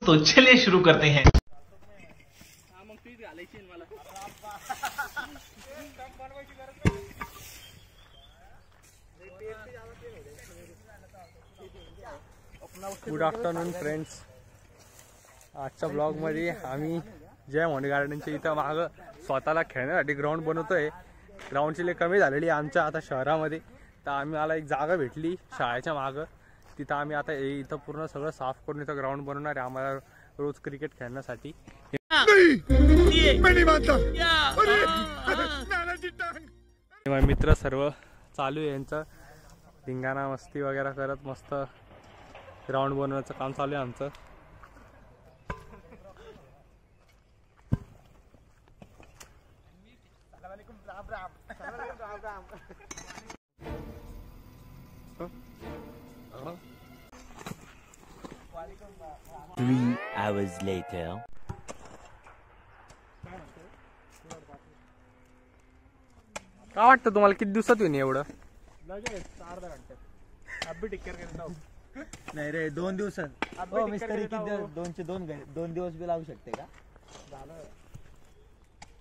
तो चलिए शुरू करते हैं। गुड आफ्टरनून फ्रेंड्स, आजच्या ब्लॉगमध्ये आम्ही जय मोंडे गार्डनच्या इथं मागं स्वतःला खेळण्यासाठी ग्राउंड बनवतोय। ग्राउंडची लय कमी झालेली आमच्या आता शहरामध्ये, तर आम्ही मला एक जागा भेटली शाळेच्या मागं, तिथं आम्ही आता इथं पूर्ण सगळं साफ करून इथं ग्राउंड बनवणार आहे आम्हाला रोज क्रिकेट खेळण्यासाठी। मित्र सर्व चालू आहे यांचं धिंगाणा मस्ती वगैरे करत मस्त ग्राउंड बनवण्याचं काम चालू आहे आमचं। Three hours later. काय वाटतं तुम्हाला किती दिवसात येऊन एवढं? लगेच अर्धा घंट्यात अब्बी टिक्कर करत आहोत। नाही रे 2 दिवसात मिस्त्री किती 2 दिवस बी लावू शकते का? झालं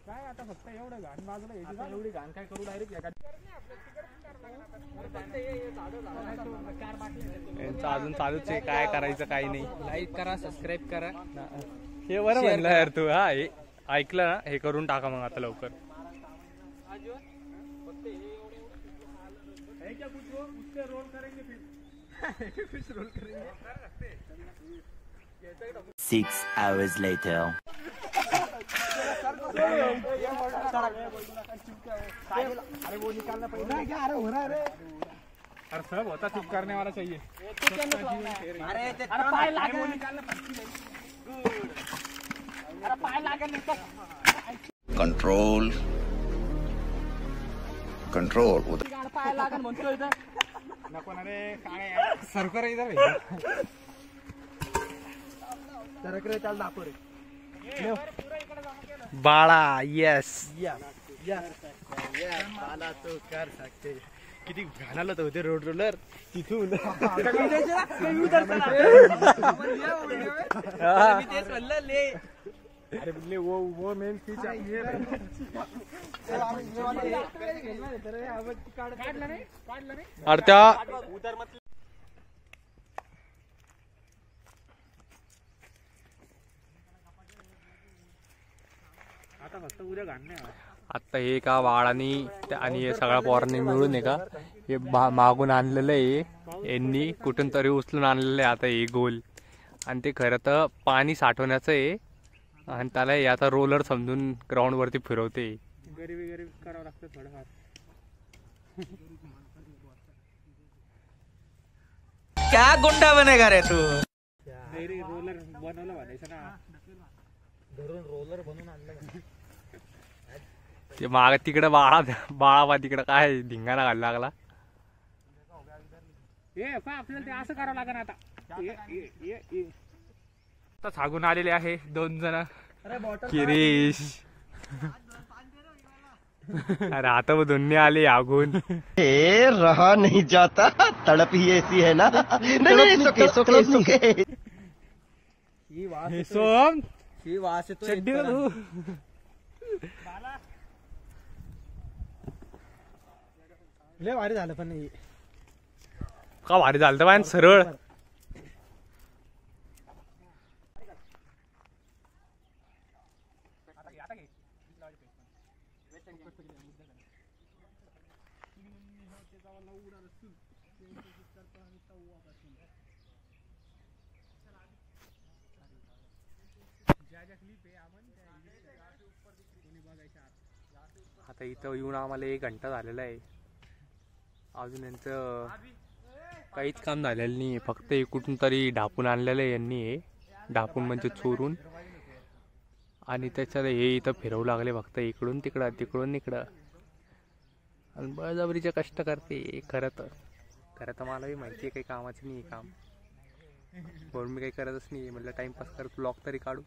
काय आता फक्त एवढं घाण बाजूला एवढी घाण काय करू डायरेक्ट यांचं अजून चालूच आहे, काय करायचं काही नाही। लाईक करा, सबस्क्राईब करा। हे बरं म्हणलं यार तू, हा हे ऐकलं ना, हे करून टाका मग आता लवकर। 6 hours later. अरे सब होता चुप करने वाला चाहिए। कंट्रोल कंट्रोल नको ना रे, काय सरकार इधर सरक रे, चल दाखव रे बाळा। यस मला तो कर सकते। किती घाणाला तर होते रोड रोलर तिथून अरे वो मेन चीज आहे। अरे त्या आता फक्त उद्या घाण नाही आता हे का बाळानी आणि हे सगळ्या पोरांनी मिळून आहे का हे मागून आणलेलं आहे, यांनी कुठून तरी उचलून आणलेलं आहे आता हे गोल, आणि ते खरं तर पाणी साठवण्याचं आहे आणि त्याला हे आता रोलर समजून ग्राउंड वरती फिरवते। गरीब करावं लागतं थोडंफार। क्या गुंडा बनेगा रे तू? रोलर बनवलं म्हणायचं ना, धरून रोलर बनवून आणलं। ते माग तिकडे बाळा तिकडे काय धिंगाणा घालायला लागला। आपल्याला ते असं करावं लागेल आता। आता सांगून आलेले आहे 2 जण, किरीश अरे आता वो दोन्ही आले आगून। रहा नहीं जाता, तड़प ही ऐसी है ना। नहीं सुके सोम ही वास चड्डी तू लय भारी झालं पण नाही का भारी झालं तर सरळ। आता इथं येऊन आम्हाला 1 घंटा झालेला आहे, अजून यांचं काहीच काम झालेलं नाही, फक्त कुठून तरी ढापून आणलेलं आहे यांनी, हे ढापून म्हणजे चोरून, आणि त्याच्यात हे इथं फिरवू लागले फक्त इकडून तिकडं तिकडून इकडं, आणि बळजबरीचे कष्ट करते। खरं तर मलाही माहिती आहे काही कामाचं नाही काम, म्हणून मी काही करतच नाही, म्हटलं टाइमपास करत ब्लॉग तरी काढू।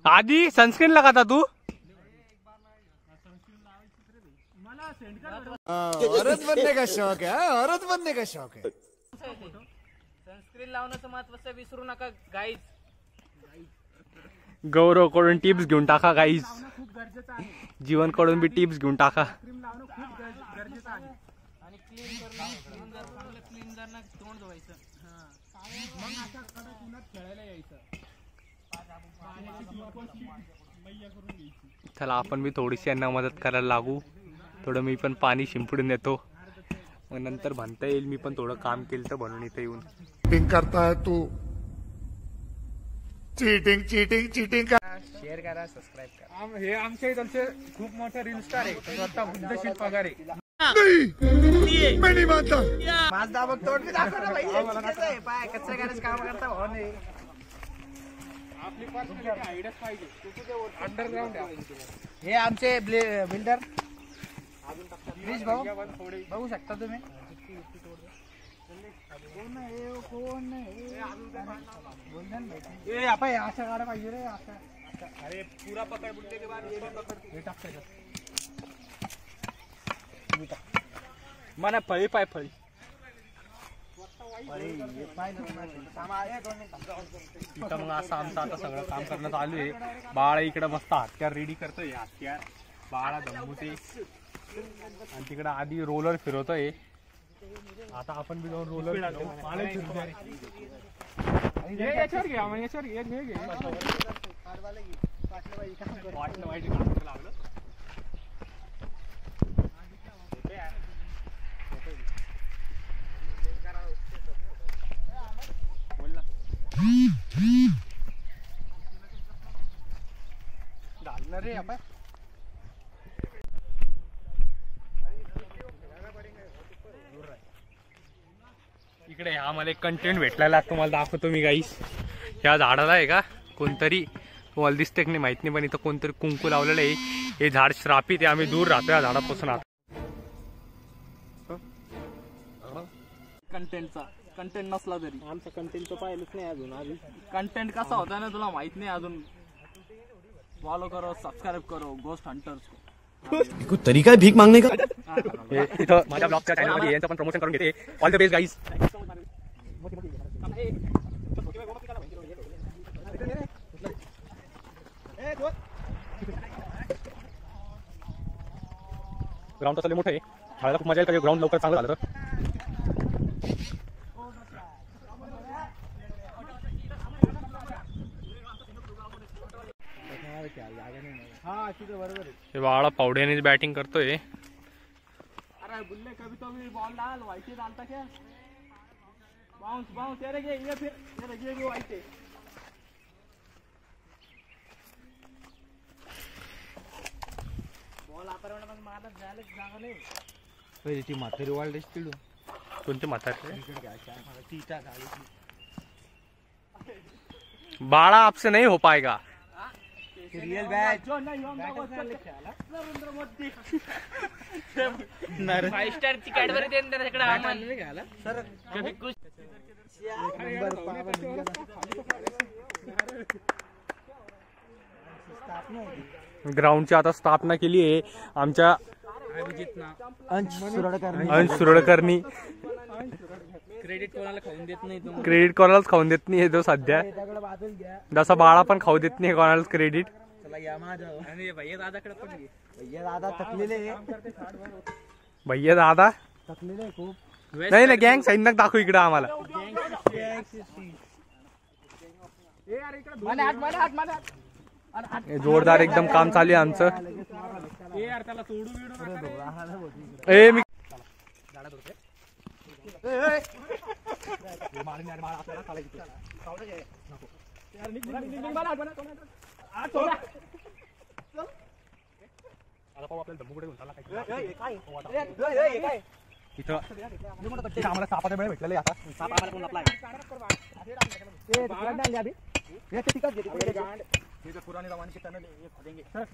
आधी सनस्क्रीन लगाता तू? औरत बनने का शौक है, औरत बनने का शौक है. सनस्क्रीन लावण्याचं महत्वाचं विसरू नका गाईज. गौरव कडून टिप्स घेऊन टाका गाईज. खूप गरजेचं आहे. जीवन कडून बी टिप्स घेऊन टाका. क्रीम लावणं खूप गरजेचं आहे. आणि क्लीन करणं, क्लीनजरनं तोंड धुवायचं. मग अशा कडक उन्हात खेळायला यायचं. चला आपण बी थोडीशी यांना मदत करायला लागू. थोडं मी पण पाणी शिंपडून येतो, मग नंतर म्हणता येईल मी पण थोडं काम केलं तर म्हणून इथे येऊन. चीटिंग करता है तू. चीटिंग चीटिंग चीटिंग का. शेअर करा, सबस्क्राईब करा. हे आमच्या इथलचे खूप मोठे रील स्टार आहे. स्वतः बुद्धशील पगार आहे. मैं नहीं मानता. माझ दाबक तोड मी दाखव ना भाई. पाय कचरा करायचं काम करता हो नाही. आपली पर्सनॅलिटी आयडियाच पाहिजे. अंडरग्राऊंड हे आमचे बिल्डर प्लीज भाऊ बघू शकता तुम्ही. आपण अशा गाड्या पाहिजे रे. अरे पुरा पकड बुलते के बाद हे टाकते मला फळी पाय फळी इथं मग असं आमचं आता सगळं काम करणं चालू आहे. बाळा इकडं मस्त हत्यार रेडी करतोय. हत्यार बाळा जम्बूते आणि तिकडं आधी रोलर फिरवतोय. आता आपण बी जाऊन रोलर याच्यावर घ्या. मग याच्यावर घे घे वाटलं वाईट काम लागलं. घालणार रे आपण. इकडे हा मला एक कंटेंट भेटलेला तुम्हाला दाखवतो मी गाईस. ह्या झाडाला आहे का कोणतरी तुम्हाला दिसते की नाही माहित नाही, पण इथं कोणतरी कुंकू लावलेलं आहे. हे झाड श्रापित आहे. आम्ही दूर राहतो या झाडापासून. आता कंटेंटचा कंटेंट नसला तरी आमचा कंटेंट तो पाहिलंच नाही अजून. आधी कंटेंट कसा होता ना तुला माहित नाही अजून. फॉलो करो, सबस्क्राईब करो गोस्ट हंटर्स. कोई तरीका है भीख मांगने का. इथं माझ्या ब्लॉगच्या चॅनलमध्ये यांचं पण प्रमोशन करून घेते. All the best guys. Ground तसं मोठं आहे. खेळायला खूप मजा येईल. ग्राउंड लवकर चांगलं झालं तर. हे बाळा पावड्यानेच बॅटिंग करतोय. अरे बुल्ले कभी तो भी बॉल डाल. व्हाइट डालता क्या. Bounce bounce. ये रे ये फिर ये भी व्हाइट है. बॉल आता मारत झालं जागा नाही. पहिले ती म्हातारी वाढ दिसतील. कोणते म्हातारे. बाळा आपसे नहीं हो पाएगा. रियल बैच जो नहीं होगा नरेंद्र मोदी 5 स्टार ची कॅडबरी देऊन त्याच्याकडे आम्हाला नाही घाला सर. कभी कुछ ग्राउंडची आता स्थापना केली आहे आमच्या अंश सुरडकरनी. क्रेडिट कोणाला खाऊन देत नाही. क्रेडिट कोणालाच खाऊन देत नाही तो सध्या. जसा बाळा पण खाऊ देत नाही कोणालाच क्रेडिट. आणि भैया दादाकडे पण घे. भैया दादा थकलेले भैया दादा थकलेले खूप. नाही ना गँग साईन नका दाखवू इकडं आम्हाला. जोरदार एकदम काम चालू आहे आमचं. त्याला सोडू बिडू ए मी इथं आम्हाला सापाचा वेळ भेटलेला आहे. आता पुराने जमाने के टनल ये खोदेंगे सर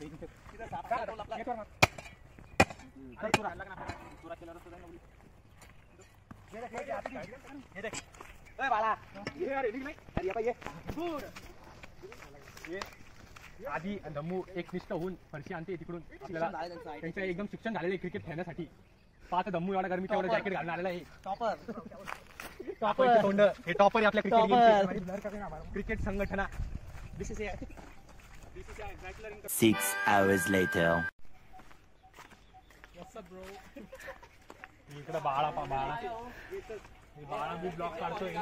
आधी दमू एकनिष्ठ होऊन फरशी आणते तिकडून आपल्याला त्यांचं एकदम शिक्षण झालेलं आहे क्रिकेट खेळण्यासाठी. पाच दमू एवढा गरमीच्या एवढं जॅकेट घालून आलेला आहे. टॉपर तोंड हे टॉपर आपल्या क्रिकेट संघटना. 6 hours later. इकडे बाळा भी ब्लॉग काढतोय.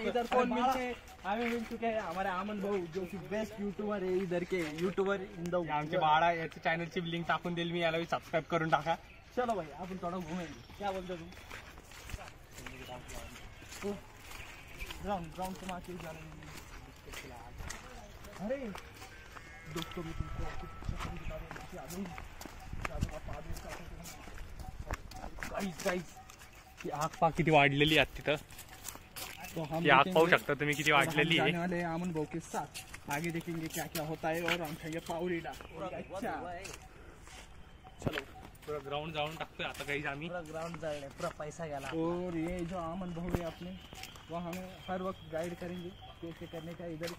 इधर कौन मिलते हमें मिल चुके हैं हमारे आमन भाऊ जो कि बेस्ट यूट्यूबर है इधर के यूट्यूबर इन द आमचे बाळा याच्या चॅनलची लिंक टाकून देईल मी. याला सबस्क्राईब करून टाका. चलो भाई अपन थोड़ा घूमेंगे क्या बोलते तुम ग्राउंड को मार जाने अरे दोस्तों मैं तुमको गाईस ती आग पा किती वाढलेली आहे तिथं. तो हम ती आग पाहू शकता तुम्ही किती वाढलेली आहे. जाने वाले हैं अमन भाऊ के साथ आगे देखेंगे क्या क्या होता है और हम खाएंगे पावरीडा. अच्छा चलो पुरा ग्राउंड जाऊन टाकतोय आता काही आम्ही. पूरा ग्राउंड जाए पूरा पैसा गया. और ये जो अमन भाऊ है अपने वो हमें हर वक्त गाइड करेंगे कैसे करने का इधर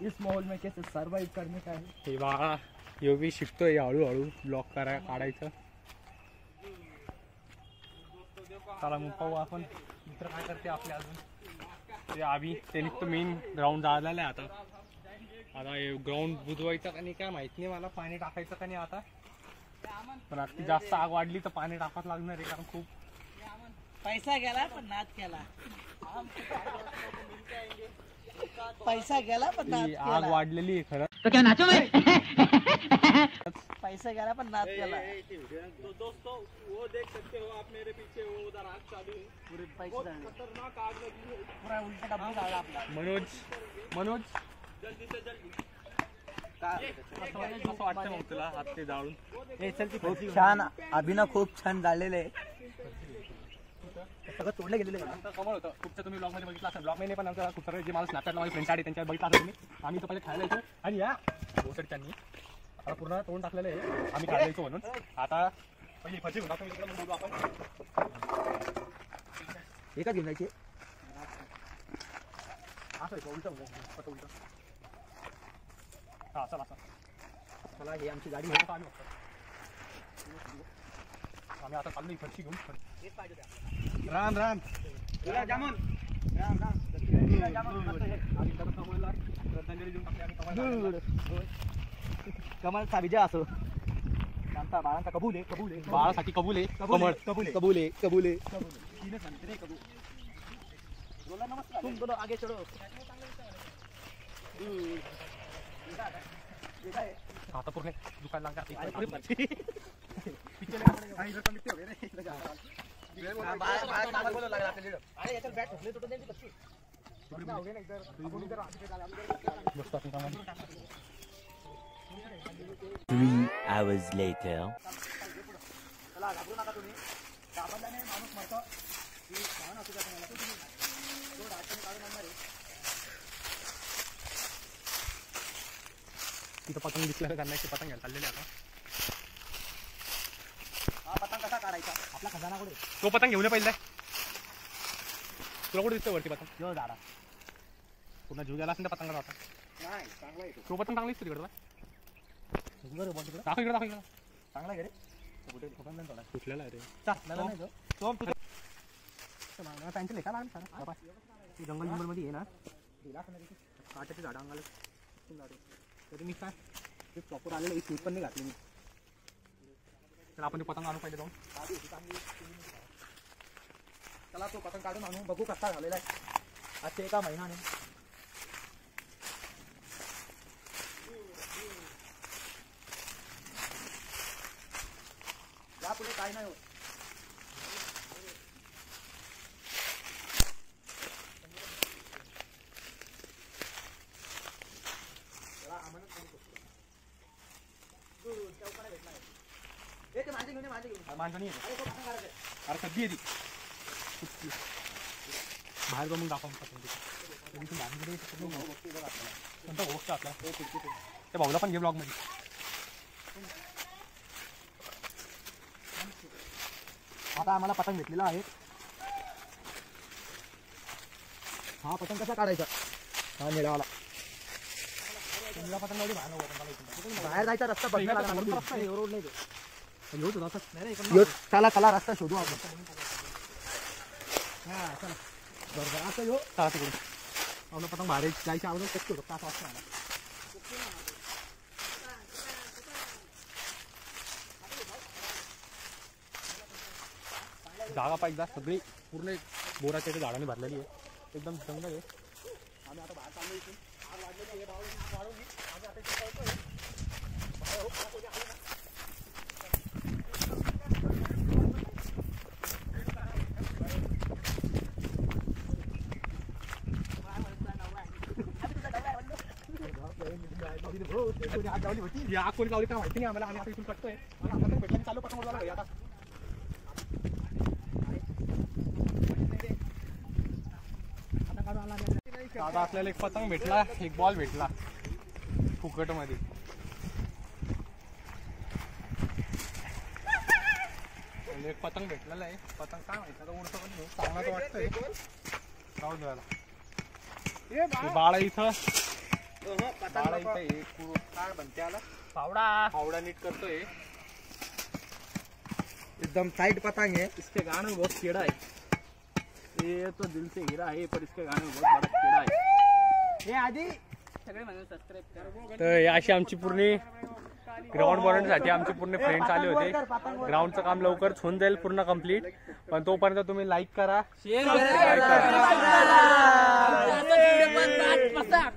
इस माहौल में कैसे सर्वाइव करने का है. हे बाळा यो बी शिकतोय हळूहळू ब्लॉग काढायचं. चला मग पाहू आपण मित्र काय करते आपले अजून. ते आम्ही त्यांनी तो मेन ग्राउंड झालेला आहे आता. हे ग्राउंड बुजवायचं का नाही काय माहित नाही मला. पाणी टाकायचं का नाही आता. पण आता जास्त आग वाढली तर पाणी टाकावं लागणार आहे कारण खूप पैसा गेला पण नाद केला. पैसा गेला पण नाद आग वाढलेली आहे खरं. पैसा गेला पण नाद केला. तो दोस्तों वो देख सकते हो आप मेरे पीछे वो उधर आग चालू है. पूरे पैसे खतरनाक आग लगी है. पूरा उल्टा डब्बा झाला आपला. मनोज जल्दी से जल्दी. असं वाटतं मग तुला हात ते जाळून. खूप छान अभिनव खूप छान झालेले सगळं तोडले गेलेले. कमळ होतं खूपचं तुम्ही ब्लॉग मध्ये बघितलं असेल. ब्लॉग मध्ये पण आमचा खूप सारे जे मला स्नॅपचॅटला माझे फ्रेंड्स आहे त्यांच्या बघितलं असेल तुम्ही. आम्ही तो पहिले खायला येतो आणि या बोसडच्यांनी आता पूर्ण तोंड टाकलेलं आहे. आम्ही खायला येतो म्हणून आता पहिली फरशी घेऊन आपण बोलू आपण. एका घेऊन जायचे असं उलट उलट हा चला चला हे आमची गाडी आम्ही आता चाललो ही फरशी घेऊन. राम राम जामून श्रद्धांजली देऊन टाकली आम्ही. कमलचा विजय असो. आमचा बाळांचा कबूल आहे बाळासाठी कबूल आहे. कमळ कबूल आहे तुम दोनों आगे चढ़ो. आता पूर्ण दुकान लागणार. बसतो आपण कामाला. 3 hours later. चला घाबरू नका तुम्ही. घाबरल्याने माणूस मरतो. भावना असू द्या तुम्हाला. तुम्ही जोड अडचणी काढून आणणार आहे. तिथं पतंग दिसलं त्यांना की पतंग घ्यायला चाललेले आता. हा पतंग कसा काढायचा आपला खजाना कुठे. तो पतंग घेऊन पाहिजे. तुला कुठे दिसतोय वरती पतंग. जो झाडा पूर्ण जीव गेला असेल त्या पतंगाला आता. नाही चांगला आहे तो पतंग चांगली दिसतो तिकडे. बरं बोल तिकडे दाखव इकडे चांगला आहे रे. कुठे ठोकून नाही थोडा सुटलेला आहे रे. चालला नाही तो पॅन्ट लेखा लागेल सर. जंगल जंगल मध्ये आहे ना काट्याची झाडं अंगाला तरी मी काय ते प्रॉपर आलेलं एक सूट पण नाही घातली मी. तर आपण ते पतंग आणू पाहिजे जाऊन. चला तो पतंग काढून आणू बघू कसा झालेला आहे. आज एका महिन्याने यापुढे काय नाही होत. माणसं नाही येत. अरे कधी येते बाहेर जाऊन दाखव पतंग. त्या भाऊला पण घे ब्लॉग मध्ये. आता आम्हाला पतंग भेटलेला आहे. हा पतंग कसा काढायचा? हा निळावाला पतंग बाहेर जायचा रस्ता बघायला रोड नाही चला चला रस्ता शोधू आपण. हा चला बरोबर आता यो चला तिकडून. आपलं पतंग बाहेर जायच्या अगोदर चेक करू तास वाजता मला. जागा पाहिजे सगळी पूर्ण बोराच्या झाडाने भरलेली आहे. एकदम जंगल आहे. आम्ही आता बाहेर चाललो इथून. आग वाढलेली आहे वाढून आम्ही आता इथे पळतोय. कोणी लावली काय माहिती नाही आम्हाला. आम्ही आता इथून कटतोय. चालू पतंग उडवायला आता. आता आपल्याला एक पतंग भेटला, एक बॉल भेटला फुकट मध्ये. एक पतंग भेटलेला आहे. पतंग काय माहिती आता उडतो पण नाही. चांगला वाटतंय. राहू द्यायला बाळा इथं. बाळा इथं एक काय म्हणते आला फावडा नीट करतोय. एकदम टाइट पतंग है. इसके गाने में बहुत कीड़ा है. ये तो दिल से हीरा है पर इसके गाने में बहुत बड़ा कीड़ा है. हे आधी सगळे म्हणजे सबस्क्राइब करा. तर अशी आमची पूर्ण ग्राउंड बनवण्यासाठी आमचे पूर्ण फ्रेंड्स आले होते. ग्राउंडचं काम लवकरच होऊन जाईल पूर्ण कम्प्लीट. पण तोपर्यंत तुम्ही लाईक करा, शेअर करा.